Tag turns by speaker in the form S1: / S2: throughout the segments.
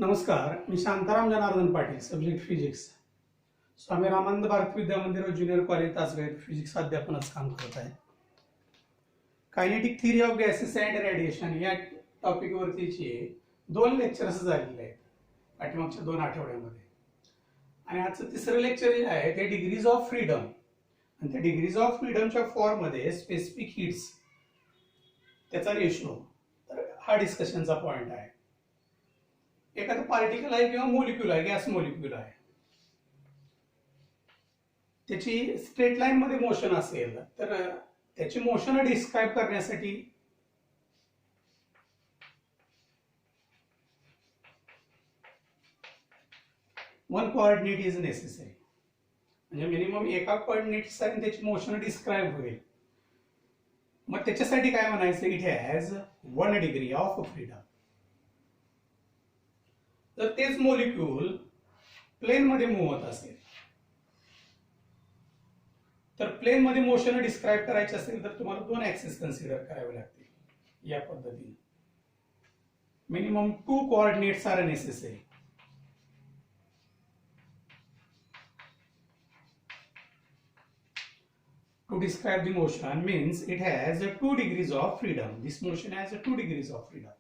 S1: नमस्कार, मी Shantaram Janardan Patil, subject physics. Swami Ramanand Bharat विद्या मंदिर व ज्युनियर कॉलेज तासगाव फिजिक्स अध्यापनाचं काम करत आहे. Kinetic theory of gases and radiation या टॉपिकवरतीचे 2 लेक्चर्स झालेले आहेत पाठीमागच्या 2 आठवड्यामध्ये. आणि आजचं तिसरं लेक्चर जे आहे ते डिग्रीज ऑफ फ्रीडम. आणि त्या डिग्रीज ऑफ फ्रीडमच्या फॉर्ममध्ये स्पेसिफिक हीट्स त्याचा रेशो, तर हा डिस्कशनचा पॉइंट आहे. एखादं पार्टिकल आहे किंवा मोलिक्यूल आहे, गॅस मोलिक्यूल आहे, त्याची स्ट्रेट लाईन मध्ये मोशन असेल तर त्याची मोशन डिस्क्राईब करण्यासाठी वन कोऑर्डिनेट इज नेसेसरी. म्हणजे मिनिमम एका कोऑर्डिनेटसाठी त्याची मोशन डिस्क्राईब होईल. मग त्याच्यासाठी काय म्हणायचं, it has 1 degree of freedom. तर तेच मॉलिक्यूल प्लेन मध्ये मूव्ह होत असेल, तर प्लेन मध्ये मोशन डिस्क्राईब करायचे असेल तर तुम्हाला 2 ऍक्सिस कन्सिडर करावे लागतील. या पद्धतीने minimum 2 coordinates are necessary. To describe the motion means it has 2 degrees of freedom. This motion has 2 degrees of freedom.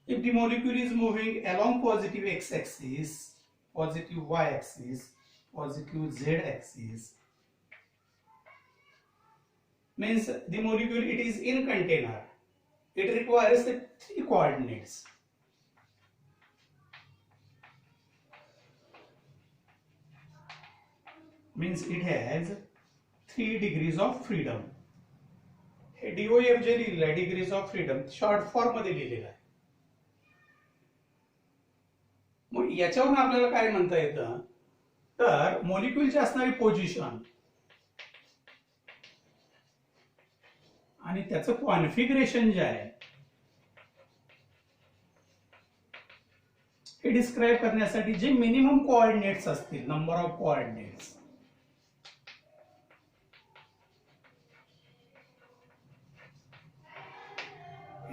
S1: If the molecule is moving along positive x-axis, positive y-axis, positive z-axis, means the molecule it is in container. It requires 3 coordinates. Means it has 3 degrees of freedom. हे DOF जे लिहिलेलं आहे degrees of freedom short form मध्ये लिहिलेलं आहे. मग याच्यावरून आपल्याला काय म्हणता येतं, तर मॉलिक्यूलची असणारी पोझिशन आणि त्याचं कॉन्फिगरेशन जे आहे हे डिस्क्राईब करण्यासाठी जे मिनिमम कोऑर्डिनेट्स असतील, number of coordinates,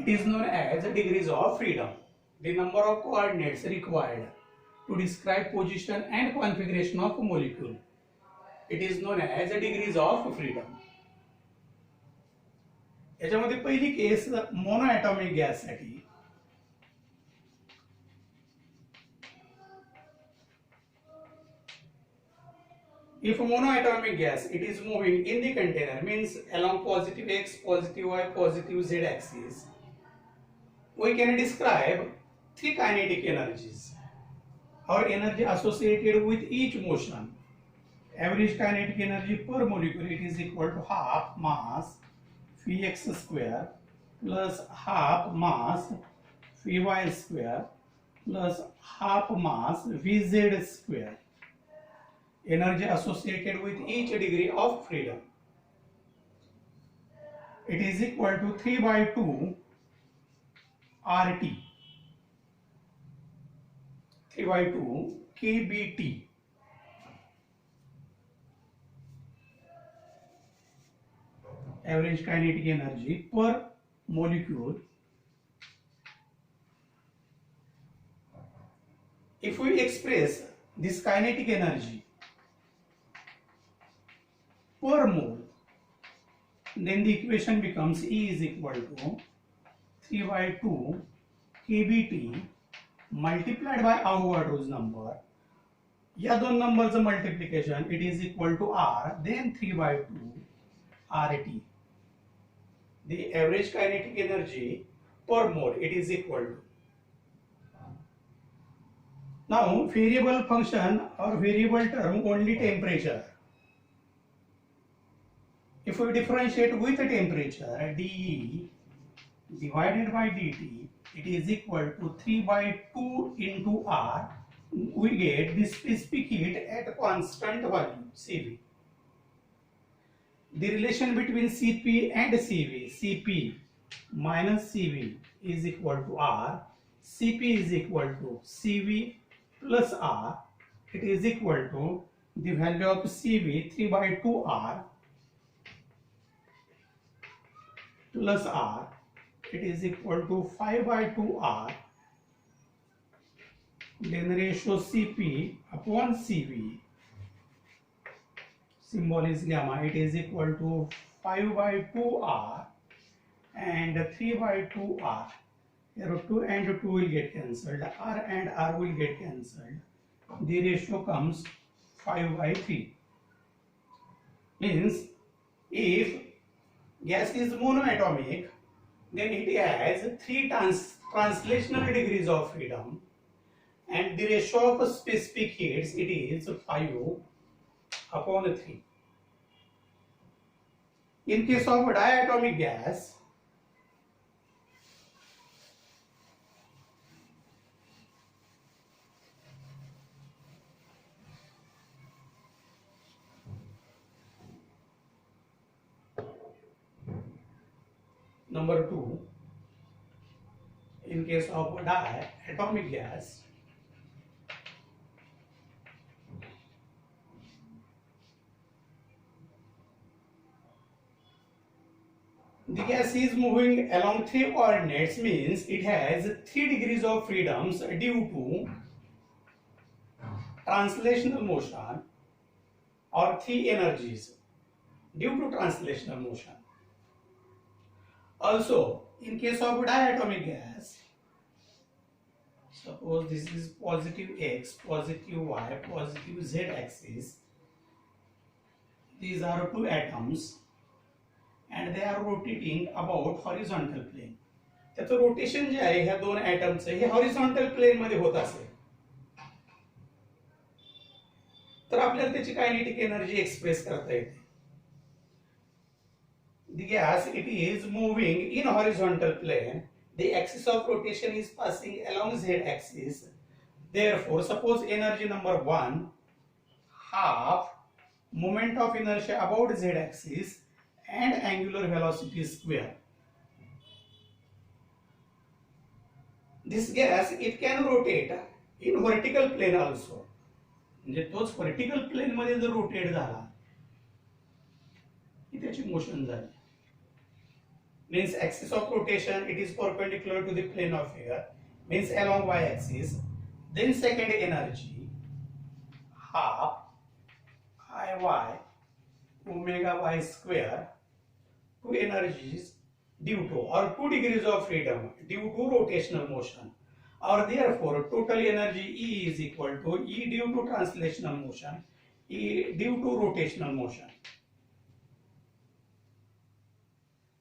S1: it is known as degrees of freedom. The number of coordinates required to describe position and configuration of a molecule, it is known as degrees of freedom. याच्यामध्ये पहिली case monoatomic gas साठी. If monoatomic gas it is moving in the container, means along positive x, positive y, positive z axis, we can describe 3 kinetic energies or energy associated with each motion. Average kinetic energy per molecule it is equal to half mass Vx square plus half mass Vy square plus half mass Vz square. Energy associated with each degree of freedom, it is equal to 3/2 RT, 3/2 kBT. Average kinetic energy per molecule. If we express this kinetic energy per mole, then the equation becomes E is equal to 3/2 kBT multiplied by Avogadro's number. या 2 नंबरचं multiplication it is equal to R, then 3/2 RT. The average kinetic energy per mole it is equal to. Now variable function or variable term only temperature. If we differentiate with the temperature, dE divided by dt, it is equal to 3/2 into R. We get the specific heat at constant volume Cv. The relation between Cp and Cv, Cp minus Cv is equal to R. Cp is equal to Cv plus R. It is equal to the value of Cv 3/2 R plus R, it is equal to 5/2 R then ratio Cp upon Cv, symbol is gamma, it is equal to 5 by 2r and 3 by 2r. Here 2 and 2 will get cancelled, r and r will get cancelled. The ratio comes 5 by 3. Means if gas is monoatomic, then it has 3 translational degrees of freedom, and the ratio of specific heats, it is 5 upon 3. In case of diatomic gas, number 2, in case of diatomic gas, the gas is moving along 3 coordinates, means it has 3 degrees of freedoms due to translational motion, or 3 energies due to translational motion. Also, in case of diatomic gas, suppose this is positive x, positive y, positive z axis. These are 2 atoms and they are rotating about horizontal plane. त्याचं rotation जे आहे ह्या 2 ॲटमचं हे horizontal plane मध्ये होत असेल तर आपल्याला त्याची kinetic energy express करता येते. The gas, it is moving in horizontal plane. The axis of rotation is passing along z axis. Therefore, suppose energy number 1, half moment of inertia about z axis and angular velocity square. This gas, it can rotate in vertical plane also. म्हणजे तोच vertical plane मध्ये जर rotate झाला की त्याची motion झाली. Means axis of rotation, it is perpendicular to the plane of figure, means along y axis. Then second energy, half Iy omega y square, 2 energies due to, or 2 degrees of freedom due to rotational motion, or therefore total energy E is equal to E due to translational motion, E due to rotational motion.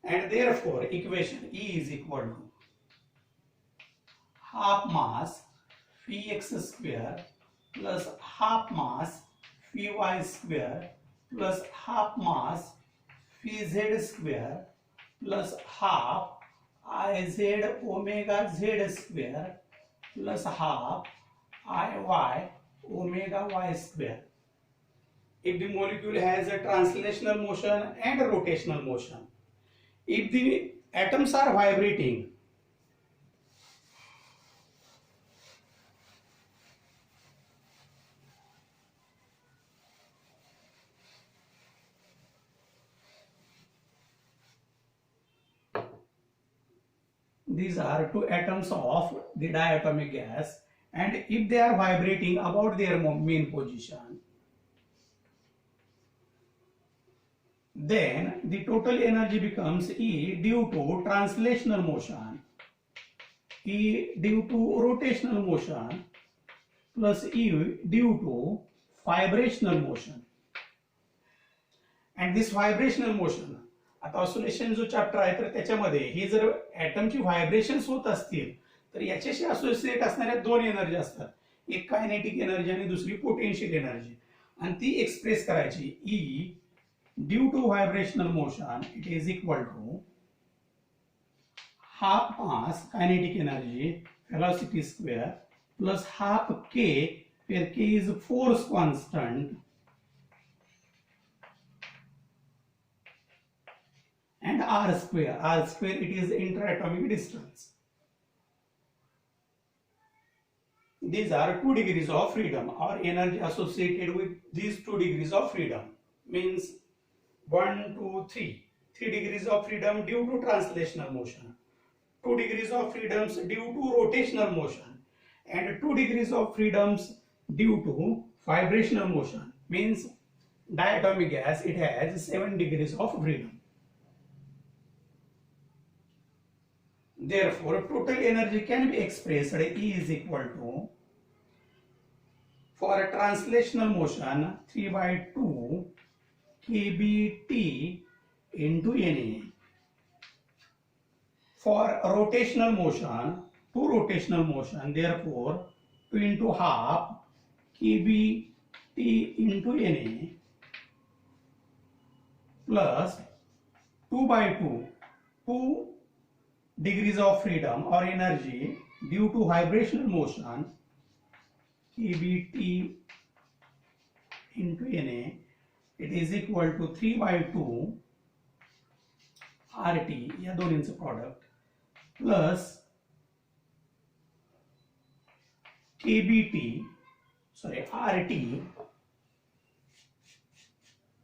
S1: And therefore equation E is equal to half mass phi x square plus half mass phi y square plus half mass phi z square plus half iz omega z square plus half iy omega y square. If the molecule has a translational motion and a rotational motion, if the atoms are vibrating, these are 2 atoms of the diatomic gas, and if they are vibrating about their mean position, then the total energy becomes E due to translational motion, E due to rotational motion, plus E due to vibrational motion. And this vibrational motion, आता oscillation जो chapter आहे तर त्याच्यामध्ये ही जर ॲटमची vibrations होत असतील तर याच्याशी असोसिएट असणाऱ्या 2 एनर्जी असतात, एक कायनेटिक एनर्जी आणि दुसरी पोटेन्शियल एनर्जी, आणि ती एक्सप्रेस करायची. E due to vibrational motion it is equal to half mass kinetic energy velocity square plus half K, where k is force constant, and r square. R square, it is interatomic distance. These are 2 degrees of freedom, or energy associated with these 2 degrees of freedom. Means 1, 2, 3. 3 degrees of freedom due to translational motion, 2 degrees of freedoms due to rotational motion, and 2 degrees of freedoms due to vibrational motion. Means diatomic gas, it has 7 degrees of freedom. Therefore, total energy can be expressed E is equal to, for a translational motion, 3 by 2 kBT into Na. For rotational motion, 2 rotational motion, therefore 2 into half kBT into Na plus 2 by 2 degrees of freedom or energy due to vibrational motion, kBT into Na, it is equal to 3 by 2 RT, या दोन्हींचं product, plus KBT, sorry RT,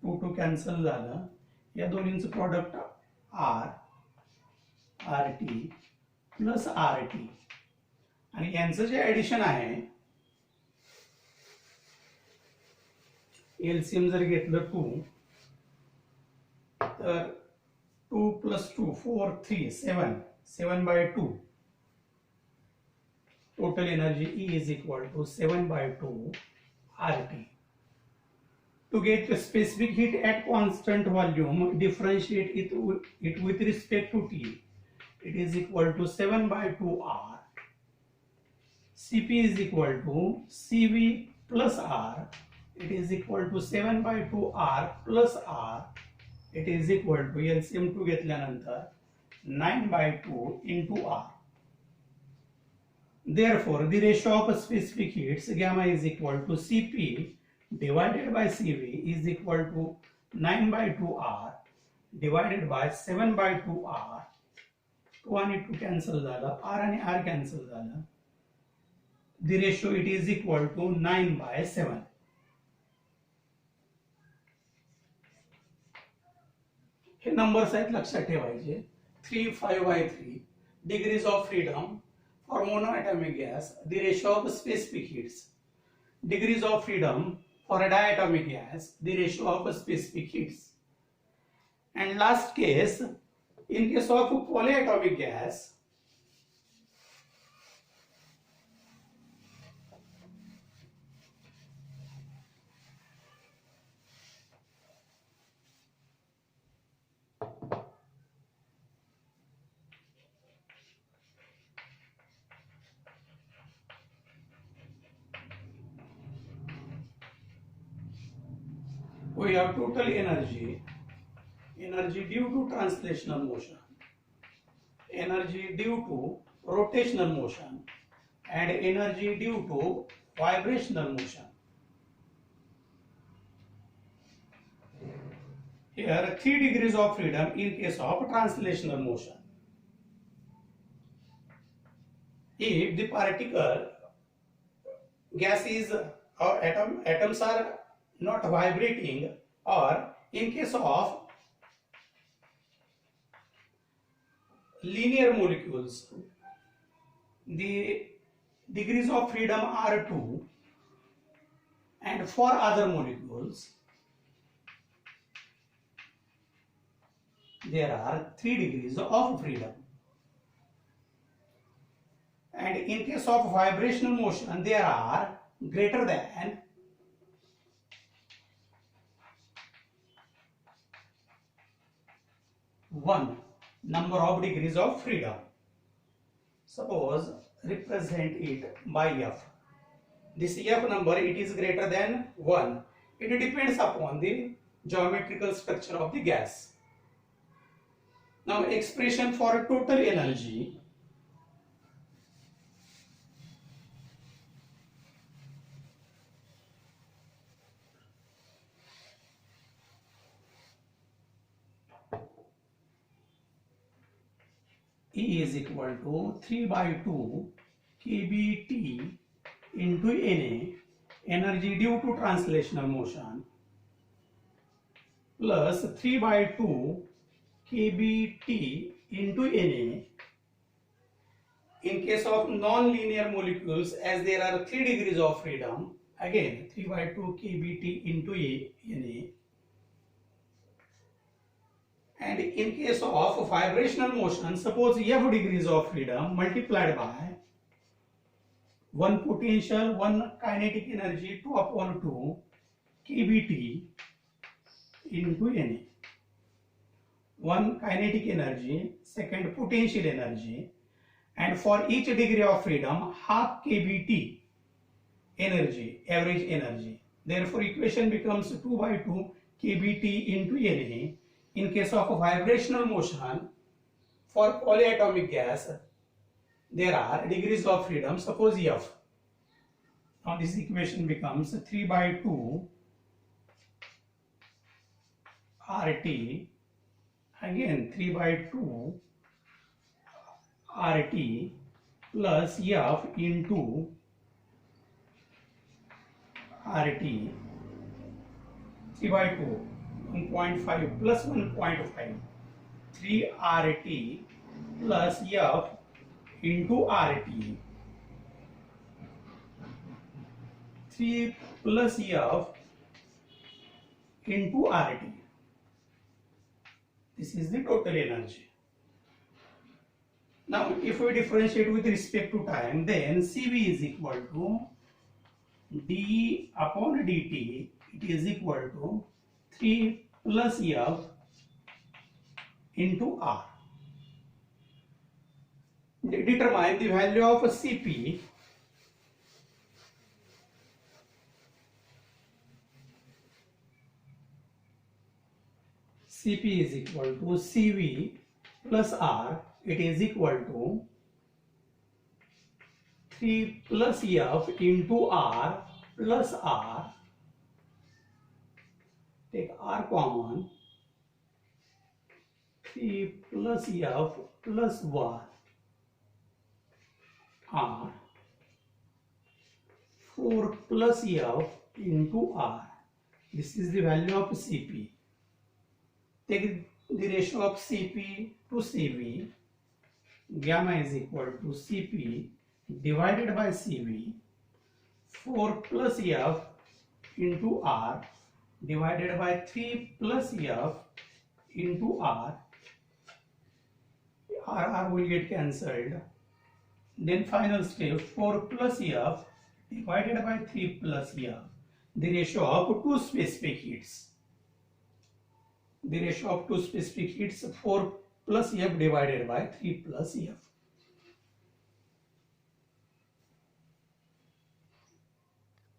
S1: 2 cancel झालं, या दोन्हींचं product RT plus RT, आणि यांचं जे addition आहे, LCM जर घेतलं 2, तर 2 plus 2, 4, 3, 7 by 2. Total energy E is equal to 7 by 2 RT. To get the specific heat at constant volume, differentiate it with respect to T. It is equal to 7 by 2 R. Cp is equal to Cv plus R. It is equal to 7 by 2 R plus R. It is equal to LCM 2 घेतल्यानंतर 9 by 2 into R. Therefore, the ratio of specific heats gamma is equal to Cp divided by Cv is equal to 9 by 2 R divided by 7 by 2 R. 2 आणि 2 cancel झालं, R आणि R cancel झालं. The ratio it is equal to 9 by 7. Hey numbers आहेत, लक्षात ठेवायचे. 3, 5 by 3 degrees of freedom for monoatomic gas, the ratio of specific heats. Degrees of freedom for a diatomic gas, the ratio of specific heats. And last case, in case of polyatomic gas, we have total energy due to translational motion, energy due to rotational motion, and energy due to vibrational motion. Here 3 degrees of freedom in case of translational motion. If the particle gas is or atoms are not vibrating, or in case of linear molecules, the degrees of freedom are 2, and for other molecules there are 3 degrees of freedom. And in case of vibrational motion, there are greater than 1 number of degrees of freedom. Suppose represent it by F. This F number, it is greater than 1. It depends upon the geometrical structure of the gas. Now expression for total energy. E is equal to 3 by 2 kBT into Na, energy due to translational motion, plus 3 by 2 kBT into Na, in case of non-linear molecules, as there are 3 degrees of freedom, again 3 by 2 kBt into Na. And in case of vibrational motion, suppose F degrees of freedom multiplied by 1 potential, 1 kinetic energy, 2 upon 2 kBt into Na. 1 kinetic energy, second potential energy, and for each degree of freedom half kBt energy, average energy. Therefore equation becomes 2 by 2 kBt into Na. In case of vibrational motion, for polyatomic gas, there are degrees of freedom, suppose F. Now this equation becomes 3 by 2 RT, again 3 by 2 RT plus F into RT, 3 by 2, 1.5 plus 1.5, 3 RT plus F into RT, 3 plus F into RT. This is the total energy. Now if we differentiate with respect to time, then Cv is equal to d upon dt, it is equal to 3 plus F into R. Determine the value of Cp Cp is equal to Cv plus R, it is equal to 3 plus F into R plus R, take R common, 3 plus F plus 1 R, 4 plus F into R. This is the value of Cp. Take the ratio of Cp to Cv. Gamma is equal to Cp divided by Cv, 4 plus F into R divided by 3 plus F into R. R will get cancelled. Then final step, 4 plus F divided by 3 plus F. The ratio of two specific heats. The ratio of two specific heats, 4 plus F divided by 3 plus F.